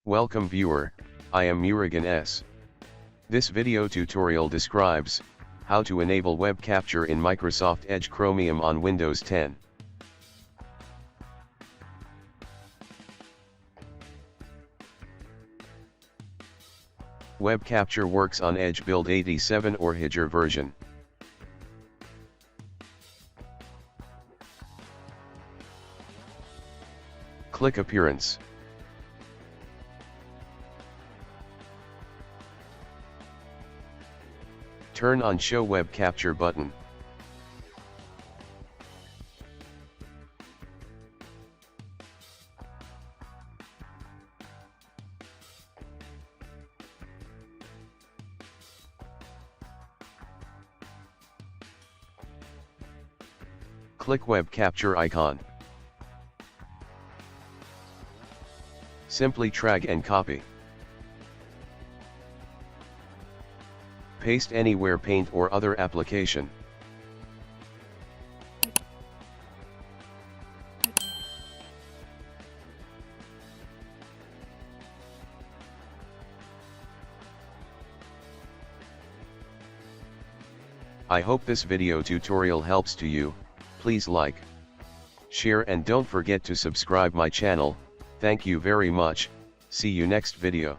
Welcome viewer, I am Murugan S. This video tutorial describes how to enable web capture in Microsoft Edge Chromium on Windows 10. Web capture works on Edge Build 87 or higher version. Click Appearance. Turn on Show Web Capture button. Click Web Capture icon. Simply drag and copy. Paste anywhere Paint or other application. I hope this video tutorial helps to you. Please like, share and don't forget to subscribe my channel. Thank you very much. See you next video.